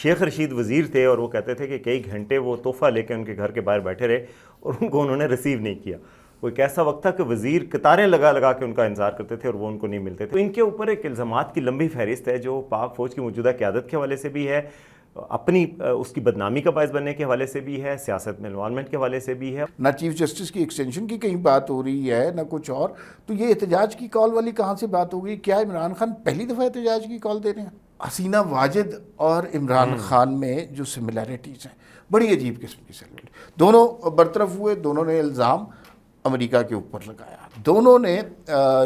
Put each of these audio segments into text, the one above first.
شیخ رشید وزیر تھے اور وہ کہتے تھے کہ کئی گھنٹے وہ تحفہ لے کے ان کے گھر کے باہر بیٹھے رہے اور ان کو انہوں نے ریسیو نہیں کیا. وہ ایک ایسا وقت تھا کہ وزیر قطاریں لگا لگا کے ان کا انتظار کرتے تھے اور وہ ان کو نہیں ملتے تھے. تو ان کے اوپر ایک الزامات کی لمبی فہرست ہے جو پاک فوج کی موجودہ قیادت کے حوالے سے بھی ہے, اپنی اس کی بدنامی کا باعث بننے کے حوالے سے بھی ہے, سیاست میں انوالومنٹ کے حوالے سے بھی ہے. نہ چیف جسٹس کی ایکسٹینشن کی کہیں بات ہو رہی ہے نہ کچھ اور, تو یہ احتجاج کی کال والی کہاں سے بات ہو گئی؟ کیا عمران خان پہلی دفعہ احتجاج کی کال دے رہے ہیں؟ حسینہ واجد اور عمران خان میں جو سملیرٹیز ہیں بڑی عجیب قسم کی سملیرٹی, دونوں برطرف ہوئے, دونوں نے الزام امریکہ کے اوپر لگایا, دونوں نے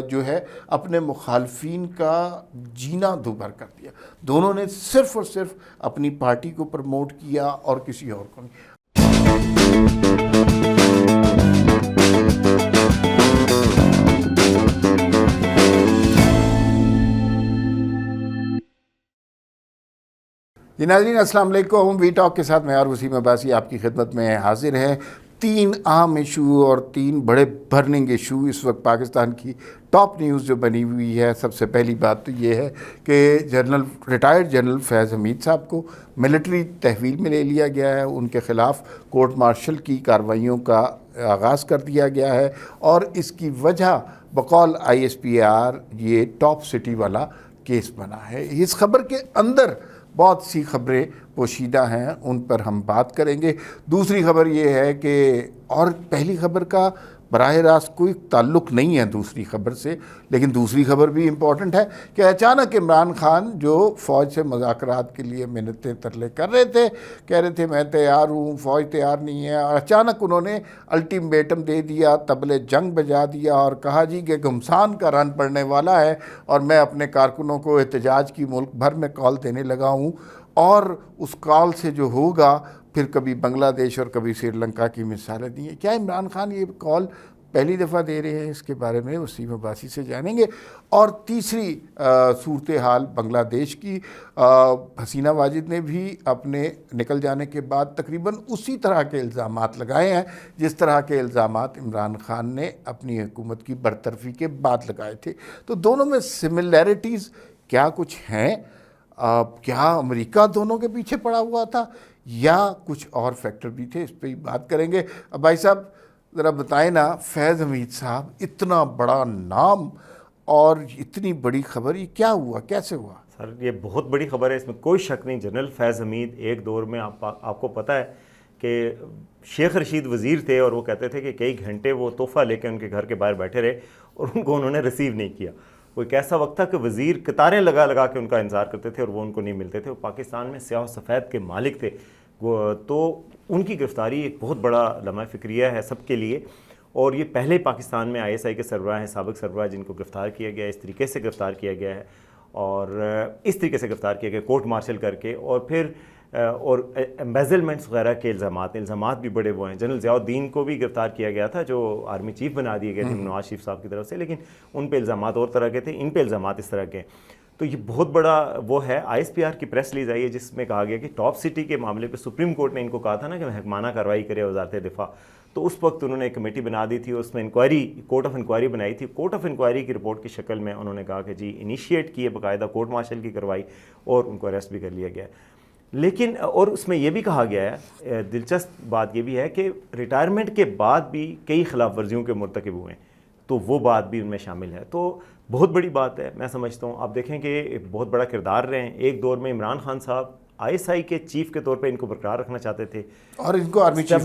جو ہے اپنے مخالفین کا جینا دوبھر کر دیا, دونوں نے صرف اور صرف اپنی پارٹی کو پروموٹ کیا اور کسی اور کو نہیں. جی ناظرین السلام علیکم, وی ٹاک کے ساتھ میں اور وسیم عباسی آپ کی خدمت میں حاضر ہیں. 3 اہم ایشو اور 3 بڑے برننگ ایشو اس وقت پاکستان کی ٹاپ نیوز جو بنی ہوئی ہے. سب سے پہلی بات تو یہ ہے کہ ریٹائرڈ جنرل فیض حمید صاحب کو ملٹری تحویل میں لے لیا گیا ہے, ان کے خلاف کورٹ مارشل کی کارروائیوں کا آغاز کر دیا گیا ہے اور اس کی وجہ بقول ISPR یہ ٹاپ سٹی والا کیس بنا ہے. اس خبر کے اندر بہت سی خبریں پوشیدہ ہیں, ان پر ہم بات کریں گے. دوسری خبر یہ ہے کہ اور پہلی خبر کا براہ راست کوئی تعلق نہیں ہے دوسری خبر سے, لیکن دوسری خبر بھی امپورٹنٹ ہے کہ اچانک عمران خان جو فوج سے مذاکرات کے لیے منتیں ترلے کر رہے تھے, کہہ رہے تھے میں تیار ہوں, فوج تیار نہیں ہے, اور اچانک انہوں نے الٹیمیٹم دے دیا, طبلِ جنگ بجا دیا اور کہا جی کہ گھمسان کا رن پڑنے والا ہے اور میں اپنے کارکنوں کو احتجاج کی ملک بھر میں کال دینے لگا ہوں, اور اس کال سے جو ہوگا پھر کبھی بنگلہ دیش اور کبھی سری لنکا کی مثالیں دی ہیں. کیا عمران خان یہ کال پہلی دفعہ دے رہے ہیں؟ اس کے بارے میں وسیم عباسی سے جانیں گے. اور تیسری صورتحال بنگلہ دیش کی, حسینہ واجد نے بھی اپنے نکل جانے کے بعد تقریباً اسی طرح کے الزامات لگائے ہیں جس طرح کے الزامات عمران خان نے اپنی حکومت کی برطرفی کے بعد لگائے تھے. تو دونوں میں سملیرٹیز کیا کچھ ہیں؟ کیا امریکہ دونوں کے پیچھے پڑا ہوا تھا یا کچھ اور فیکٹر بھی تھے؟ اس پہ ہی بات کریں گے. اب بھائی صاحب ذرا بتائیں نا, فیض حمید صاحب اتنا بڑا نام اور اتنی بڑی خبر, یہ کیا ہوا, کیسے ہوا؟ سر یہ بہت بڑی خبر ہے, اس میں کوئی شک نہیں. جنرل فیض حمید ایک دور میں آپ کو پتہ ہے کہ شیخ رشید وزیر تھے اور وہ کہتے تھے کہ کئی گھنٹے وہ تحفہ لے کے ان کے گھر کے باہر بیٹھے رہے اور ان کو انہوں نے ریسیو نہیں کیا. وہ ایک ایسا وقت تھا کہ وزیر قطاریں لگا لگا کے ان کا انتظار کرتے تھے اور وہ ان کو نہیں ملتے تھے. وہ پاکستان میں سیاہ و سفید کے مالک تھے, تو ان کی گرفتاری ایک بہت بڑا لمحہ فکریہ ہے سب کے لیے. اور یہ پہلے پاکستان میں ISI کے سربراہ ہیں, سابق سربراہ, جن کو گرفتار کیا گیا ہے, اس طریقے سے گرفتار کیا گیا ہے اور اس طریقے سے گرفتار کیا گیا کورٹ مارشل کر کے, اور پھر اور ایمبیزلمنٹس وغیرہ کے الزامات بھی بڑے وہ ہیں. جنرل ضیاء الدین کو بھی گرفتار کیا گیا تھا جو آرمی چیف بنا دیے گئے تھے نواز شریف صاحب کی طرف سے, لیکن ان پہ الزامات اور طرح کے تھے, ان پہ الزامات اس طرح کے. تو یہ بہت بڑا وہ ہے. ISPR کی پریس ریلیز آئی ہے جس میں کہا گیا کہ ٹاپ سٹی کے معاملے پہ سپریم کورٹ نے ان کو کہا تھا نا کہ محکمانہ کارروائی کرے وزارت دفاع, تو اس وقت انہوں نے ایک کمیٹی بنا دی تھی, اس میں کورٹ آف انکوائری بنائی تھی. کورٹ آف انکوائری کی رپورٹ کی شکل میں انہوں نے کہا کہ جی انیشیٹ کیے, باقاعدہ کورٹ مارشل کی کروائی اور ان کو اریسٹ بھی کر لیا گیا. لیکن اور اس میں یہ بھی کہا گیا ہے, دلچسپ بات یہ بھی ہے کہ ریٹائرمنٹ کے بعد بھی کئی خلاف ورزیوں کے مرتکب ہوئے ہیں, تو وہ بات بھی ان میں شامل ہے. تو بہت بڑی بات ہے میں سمجھتا ہوں. آپ دیکھیں کہ ایک بہت بڑا کردار رہے ہیں. ایک دور میں عمران خان صاحب ISI کے چیف کے طور پہ ان کو برقرار رکھنا چاہتے تھے اور ان کو آرمی چیف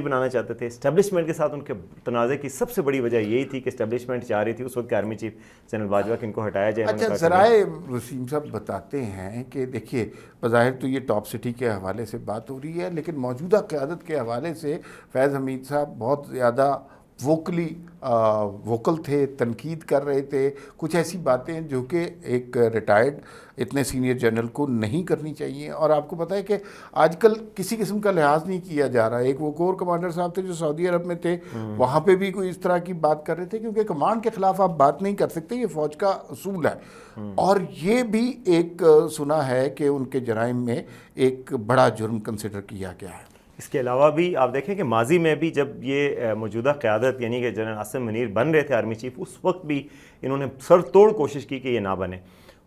بنانا چاہتے تھے. اسٹیبلشمنٹ کے ساتھ ان کے تنازع کی سب سے بڑی وجہ یہی تھی کہ اسٹیبلشمنٹ چاہ رہی تھی اس وقت کے آرمی چیف جنرل باجوہ کہ ان کو ہٹایا جائے. اچھا ذرائع وسیم صاحب بتاتے ہیں کہ دیکھیے بظاہر تو یہ ٹاپ سٹی کے حوالے سے بات ہو رہی ہے, لیکن موجودہ قیادت کے حوالے سے فیض حمید صاحب بہت زیادہ ووکل تھے, تنقید کر رہے تھے, کچھ ایسی باتیں جو کہ ایک ریٹائرڈ اتنے سینئر جنرل کو نہیں کرنی چاہیے. اور آپ کو پتہ ہے کہ آج کل کسی قسم کا لحاظ نہیں کیا جا رہا. ایک وہ کور کمانڈر صاحب تھے جو سعودی عرب میں تھے, وہاں پہ بھی کوئی اس طرح کی بات کر رہے تھے کیونکہ کمانڈ کے خلاف آپ بات نہیں کر سکتے, یہ فوج کا اصول ہے. اور یہ بھی ایک سنا ہے کہ ان کے جرائم میں ایک بڑا جرم کنسیڈر کیا گیا ہے. اس کے علاوہ بھی آپ دیکھیں کہ ماضی میں بھی جب یہ موجودہ قیادت یعنی کہ جنرل عاصم منیر بن رہے تھے آرمی چیف, اس وقت بھی انہوں نے سر توڑ کوشش کی کہ یہ نہ بنے.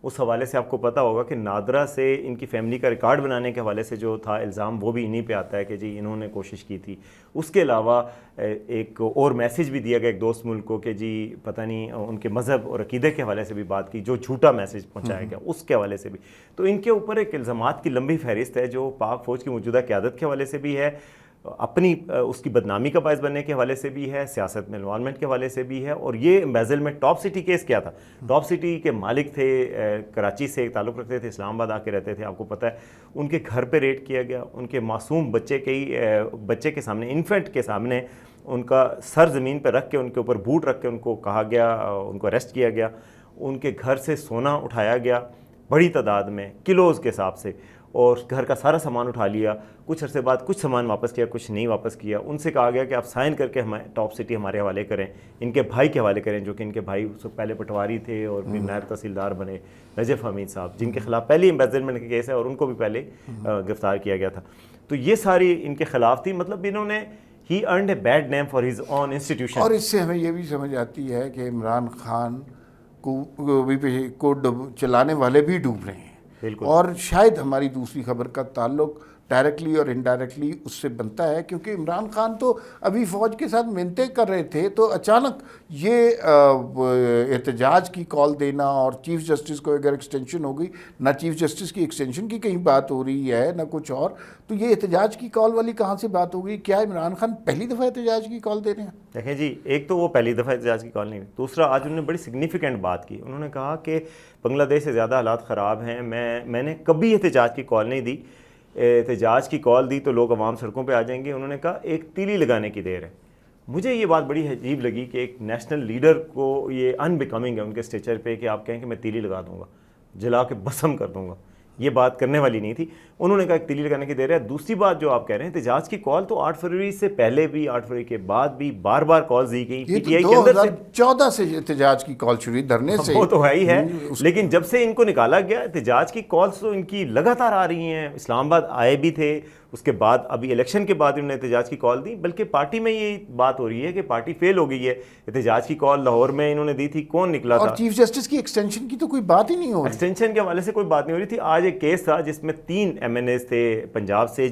اس حوالے سے آپ کو پتہ ہوگا کہ نادرا سے ان کی فیملی کا ریکارڈ بنانے کے حوالے سے جو تھا الزام وہ بھی انہی پہ آتا ہے کہ جی انہوں نے کوشش کی تھی. اس کے علاوہ ایک اور میسیج بھی دیا گیا ایک دوست ملک کو کہ جی پتہ نہیں ان کے مذہب اور عقیدے کے حوالے سے بھی بات کی, جو جھوٹا میسیج پہنچایا گیا اس کے حوالے سے بھی. تو ان کے اوپر ایک الزامات کی لمبی فہرست ہے جو پاک فوج کی موجودہ قیادت کے حوالے سے بھی ہے, اپنی اس کی بدنامی کا باعث بننے کے حوالے سے بھی ہے, سیاست میں انوالومنٹ کے حوالے سے بھی ہے. اور یہ امبیزلمنٹ ٹاپ سٹی کیس کیا تھا, ٹاپ سٹی کے مالک تھے, کراچی سے تعلق رکھتے تھے, اسلام آباد آ کے رہتے تھے, آپ کو پتہ ہے ان کے گھر پہ ریڈ کیا گیا, ان کے معصوم بچے کے سامنے, انفینٹ کے سامنے ان کا سر زمین پہ رکھ کے ان کے اوپر بوٹ رکھ کے ان کو کہا گیا, ان کو اریسٹ کیا گیا, ان کے گھر سے سونا اٹھایا گیا بڑی تعداد میں کلوز کے حساب سے, اور گھر کا سارا سامان اٹھا لیا. کچھ عرصے بعد کچھ سامان واپس کیا, کچھ نہیں واپس کیا. ان سے کہا گیا کہ آپ سائن کر کے ہمیں ٹاپ سٹی ہمارے حوالے کریں, ان کے بھائی کے حوالے کریں, جو کہ ان کے بھائی اس وقت پہلے پٹواری تھے اور پھر نائب تحصیلدار بنے, نجف حمید صاحب, جن کے خلاف پہلی امبیزلمنٹ کا کیس ہے اور ان کو بھی پہلے گرفتار کیا گیا تھا. تو یہ ساری ان کے خلاف تھی. مطلب انہوں نے ہی earned a bad name for his own institution. اور اس سے ہمیں یہ بھی سمجھ آتی ہے کہ عمران خان کو چلانے والے بھی ڈوب رہے ہیں. بالکل. اور شاید ہماری دوسری خبر کا تعلق ڈائریکٹلی اور انڈائریکٹلی اس سے بنتا ہے, کیونکہ عمران خان تو ابھی فوج کے ساتھ منتیں کر رہے تھے, تو اچانک یہ احتجاج کی کال دینا, اور چیف جسٹس کو اگر ایکسٹینشن ہو گئی, نہ چیف جسٹس کی ایکسٹینشن کی کہیں بات ہو رہی ہے نہ کچھ اور, تو یہ احتجاج کی کال والی کہاں سے بات ہو گئی؟ کیا عمران خان پہلی دفعہ احتجاج کی کال دے رہے ہیں؟ دیکھیں جی, ایک تو وہ پہلی دفعہ احتجاج کی کال نہیں, دوسرا آج انہوں نے بڑی سگنیفیکنٹ بات کی. انہوں نے کہا کہ بنگلہ دیش سے زیادہ حالات خراب ہیں, میں نے کبھی احتجاج کی کال نہیں دی, احتجاج کی کال دی تو لوگ عوام سڑکوں پہ آ جائیں گے. انہوں نے کہا ایک تیلی لگانے کی دیر ہے. مجھے یہ بات بڑی عجیب لگی کہ ایک نیشنل لیڈر کو یہ ان بیکمنگ ہے ان کے اسٹیچر پہ کہ آپ کہیں کہ میں تیلی لگا دوں گا, جلا کے بھسم کر دوں گا. یہ بات کرنے والی نہیں تھی. انہوں نے کہا ایک تیلی لگانے کی دیر ہے. دوسری بات جو آپ کہہ رہے ہیں, احتجاج کی کال تو 8 فروری سے پہلے بھی 8 فروری کے بعد بھی بار بار کالز دی گئی. یہ تو 2014 سے احتجاج کی کال شروع دھرنے سے, وہ تو ہے ہی ہے, لیکن جب سے ان کو نکالا گیا احتجاج کی کالز تو ان کی لگاتار آ رہی ہیں. اسلام آباد آئے بھی تھے, اس کے بعد ابھی الیکشن کے بعد انہوں نے احتجاج کی کال دی. بلکہ پارٹی میں یہ بات ہو رہی ہے کہ پارٹی فیل ہو گئی ہے. احتجاج کی کال لاہور میں انہوں نے دی تھی, کون نکلا تھا؟ اور چیف جسٹس کی ایکسٹینشن کی تو کوئی بات ہی نہیں ہو رہی. ایکسٹینشن کے حوالے سے کوئی بات نہیں ہو رہی تھی. آج ایک کیس تھا جس میں 3 MNAs تھے پنجاب سے,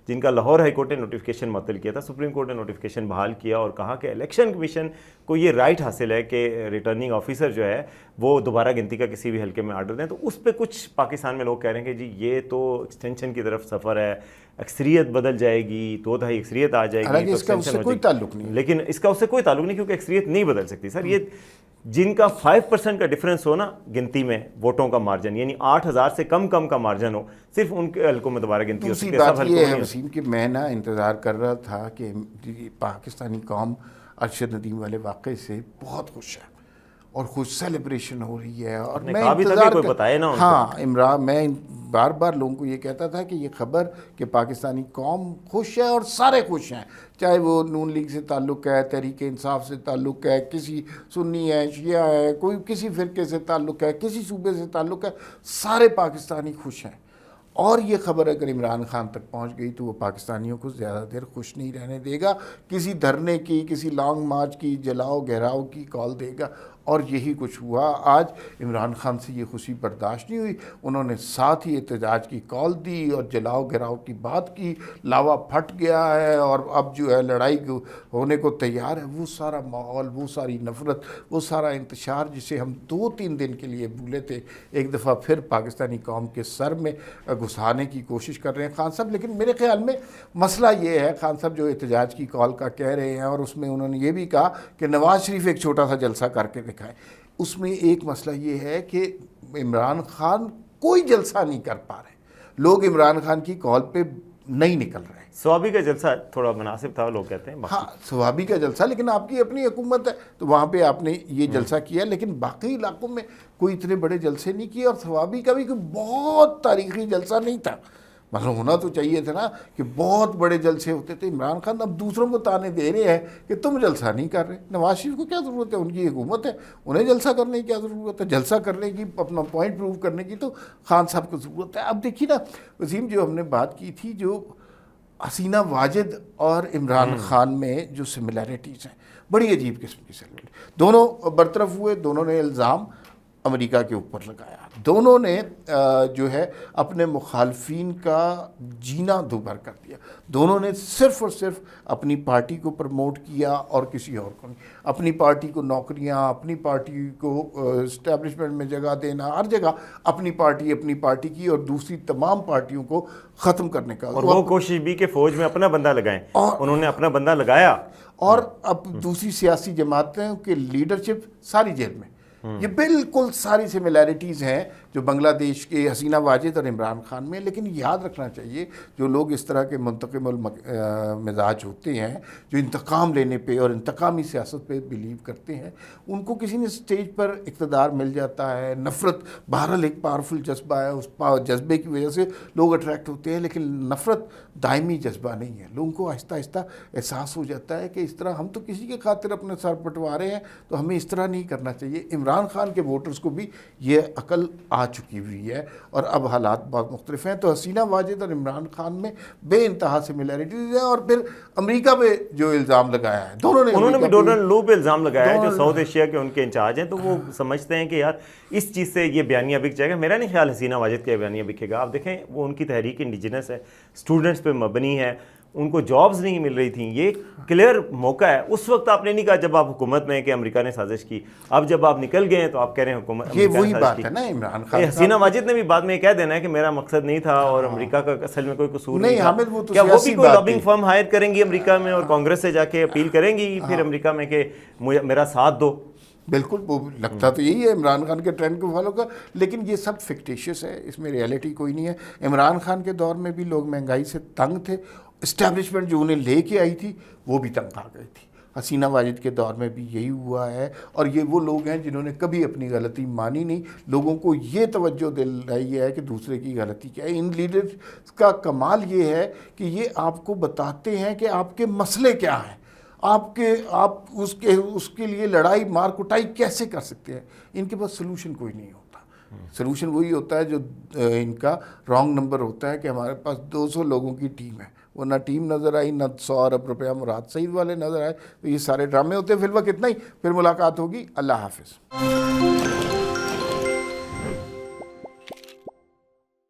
جن کا لاہور ہائی کورٹ نے نوٹیفیکیشن معطل کیا تھا. سپریم کورٹ نے نوٹیفیکیشن بحال کیا اور کہا کہ الیکشن کمیشن کو یہ رائٹ حاصل ہے کہ ریٹرننگ آفیسر جو ہے وہ دوبارہ گنتی کا کسی بھی حلقے میں آرڈر دیں. تو اس پہ کچھ پاکستان میں لوگ کہہ رہے ہیں کہ جی یہ تو ایکسٹینشن کی طرف سفر ہے, اکثریت بدل جائے گی, 2/3 اکثریت آ جائے گی, اس کا اس سے کوئی تعلق نہیں. لیکن اس کا اس سے کوئی تعلق نہیں, کیونکہ اکثریت نہیں بدل سکتی سر. یہ جن کا 5% کا ڈفرنس ہو نا گنتی میں ووٹوں کا مارجن, یعنی 8000 سے کم کا مارجن ہو, صرف ان کے حلقوں میں دوبارہ گنتی ہو سکتی ہے. دوسری بات یہ ہے وسیم کہ میں نا انتظار کر رہا تھا کہ پاکستانی قوم ارشد ندیم والے واقعے سے بہت خوش ہے اور خوش سیلیبریشن ہو رہی ہے, اور میں انتظار میں بار بار لوگوں کو یہ کہتا تھا کہ یہ خبر کہ پاکستانی قوم خوش ہے اور سارے خوش ہیں, چاہے وہ نون لیگ سے تعلق ہے, تحریک انصاف سے تعلق ہے, کسی سنی ہے, شیعہ ہے, کوئی کسی فرقے سے تعلق ہے, کسی صوبے سے تعلق ہے, سارے پاکستانی خوش ہیں. اور یہ خبر اگر عمران خان تک پہنچ گئی تو وہ پاکستانیوں کو زیادہ دیر خوش نہیں رہنے دے گا, کسی دھرنے کی, کسی لانگ مارچ کی, جلاؤ گہراؤ کی کال دے گا. اور یہی کچھ ہوا. آج عمران خان سے یہ خوشی برداشت نہیں ہوئی, انہوں نے ساتھ ہی احتجاج کی کال دی اور جلاؤ گراؤ کی بات کی. لاوا پھٹ گیا ہے اور اب جو ہے لڑائی ہونے کو تیار ہے. وہ سارا ماحول, وہ ساری نفرت, وہ سارا انتشار جسے ہم 2-3 دن کے لیے بھولے تھے, ایک دفعہ پھر پاکستانی قوم کے سر میں گھسانے کی کوشش کر رہے ہیں خان صاحب. لیکن میرے خیال میں مسئلہ یہ ہے خان صاحب جو احتجاج کی کال کا کہہ رہے ہیں, اور اس میں انہوں نے یہ بھی کہا کہ نواز شریف ایک چھوٹا سا جلسہ کر کے دکھائے. اس میں ایک مسئلہ یہ ہے کہ عمران خان کوئی جلسہ نہیں کر پا رہے, لوگ عمران خان کی کال پہ نہیں نکل رہے. سوابی کا جلسہ تھوڑا مناسب تھا لوگ کہتے ہیں. ہاں سوابی کا جلسہ, لیکن آپ کی اپنی حکومت ہے تو وہاں پہ آپ نے یہ جلسہ کیا, لیکن باقی علاقوں میں کوئی اتنے بڑے جلسے نہیں کیے. اور سوابی کا بھی کوئی بہت تاریخی جلسہ نہیں تھا. مطلب ہونا تو چاہیے تھا نا کہ بہت بڑے جلسے ہوتے تھے. عمران خان اب دوسروں کو تانے دے رہے ہیں کہ تم جلسہ نہیں کر رہے. نواز شریف کو کیا ضرورت ہے, ان کی حکومت ہے, انہیں جلسہ کرنے کی کیا ضرورت ہے. جلسہ کرنے کی, اپنا پوائنٹ پروو کرنے کی تو خان صاحب کو ضرورت ہے. اب دیکھیے نا وسیم, جو ہم نے بات کی تھی, جو حسینہ واجد اور عمران خان میں جو سملیرٹیز ہیں, بڑی عجیب قسم کی سملیرٹی, دونوں برطرف ہوئے, دونوں نے الزام امریکہ کے اوپر لگایا. دونوں نے جو ہے اپنے مخالفین کا جینا دوبھر کر دیا. دونوں نے صرف اور صرف اپنی پارٹی کو پروموٹ کیا اور کسی اور کو نہیں. اپنی پارٹی کو نوکریاں, اپنی پارٹی کو اسٹیبلشمنٹ میں جگہ دینا, ہر جگہ اپنی پارٹی کی, اور دوسری تمام پارٹیوں کو ختم کرنے کا. اور وہ کوشش بھی کہ فوج میں اپنا بندہ لگائیں, انہوں نے اپنا بندہ لگایا. اور اب دوسری سیاسی جماعتیں کہ لیڈرشپ ساری جیل میں. یہ بالکل ساری سملیرٹیز ہیں جو بنگلہ دیش کے حسینہ واجد اور عمران خان میں. لیکن یاد رکھنا چاہیے جو لوگ اس طرح کے منتقم المزاج ہوتے ہیں, جو انتقام لینے پہ اور انتقامی سیاست پہ بیلیو کرتے ہیں, ان کو کسی نے اسٹیج پر اقتدار مل جاتا ہے. نفرت بہرحال ایک پاورفل جذبہ ہے, اس جذبے کی وجہ سے لوگ اٹریکٹ ہوتے ہیں, لیکن نفرت دائمی جذبہ نہیں ہے. لوگوں کو آہستہ آہستہ احساس ہو جاتا ہے کہ اس طرح ہم تو کسی کے خاطر اپنے سر پٹوا رہے ہیں, تو ہمیں اس طرح نہیں کرنا چاہیے. عمران خان کے ووٹرز کو بھی یہ عقل آ چکی ہوئی ہے, اور اب حالات بہت مختلف ہیں. تو حسینہ واجد اور عمران خان میں بے انتہا سملیرٹیز ہیں. اور پھر امریکہ پہ جو الزام لگایا ہے, انہوں نے بھی ڈونلڈ لو پہ الزام لگایا ہے, جو ساؤتھ ایشیا کے ان کے انچارج ہیں. تو وہ سمجھتے ہیں کہ یار اس چیز سے یہ بیانیہ بک جائے گا. میرا نہیں خیال حسینہ واجد کا بیانیہ بکے گا. آپ دیکھیں وہ ان کی تحریک انڈیجنس ہے, اسٹوڈنٹس پہ مبنی ہے, ان کو جابز نہیں مل رہی تھیں. یہ کلیئر موقع ہے. اس وقت آپ نے نہیں کہا جب آپ حکومت میں کہ امریکہ نے سازش کی. اب جب آپ نکل گئے ہیں تو آپ کہہ رہے ہیں حکومت. یہ وہی بات ہے نا عمران خان. حسینہ واجد نے بھی بعد میں یہ کہہ دینا ہے کہ میرا مقصد نہیں تھا اور امریکہ کا اصل میں کوئی قصور نہیں تھا. کیا وہ بھی کوئی لابنگ فرم ہائر کریں گی امریکہ میں اور کانگریس سے جا کے اپیل کریں گی پھر امریکہ میں کہ میرا ساتھ دو؟ بالکل, وہ لگتا تو یہی ہے عمران خان کے ٹرینڈ کو فالو کر. لیکن یہ سب فکٹیشیس ہے, اس میں ریئلٹی کوئی نہیں ہے. عمران خان کے دور میں بھی لوگ مہنگائی سے تنگ تھے, اسٹیبلشمنٹ جو انہیں لے کے آئی تھی وہ بھی تنگ آ گئی تھی. حسینہ واجد کے دور میں بھی یہی ہوا ہے. اور یہ وہ لوگ ہیں جنہوں نے کبھی اپنی غلطی مانی نہیں, لوگوں کو یہ توجہ دلائی ہے کہ دوسرے کی غلطی کیا ہے. ان لیڈرز کا کمال یہ ہے کہ یہ آپ کو بتاتے ہیں کہ آپ کے مسئلے کیا ہیں, آپ اس کے لیے لڑائی مار کٹائی کیسے کر سکتے ہیں. ان کے پاس سلوشن کوئی نہیں ہوتا. سلوشن وہی ہوتا ہے جو ان کا رانگ نمبر ہوتا ہے کہ ہمارے پاس 200 لوگوں کی ٹیم ہے, وہ نہ ٹیم نظر آئی, نہ 100 ارب روپیہ مراد سعید والے نظر آئے. تو یہ سارے ڈرامے ہوتے ہیں. فی الوقت اتنا ہی, پھر ملاقات ہوگی. اللہ حافظ.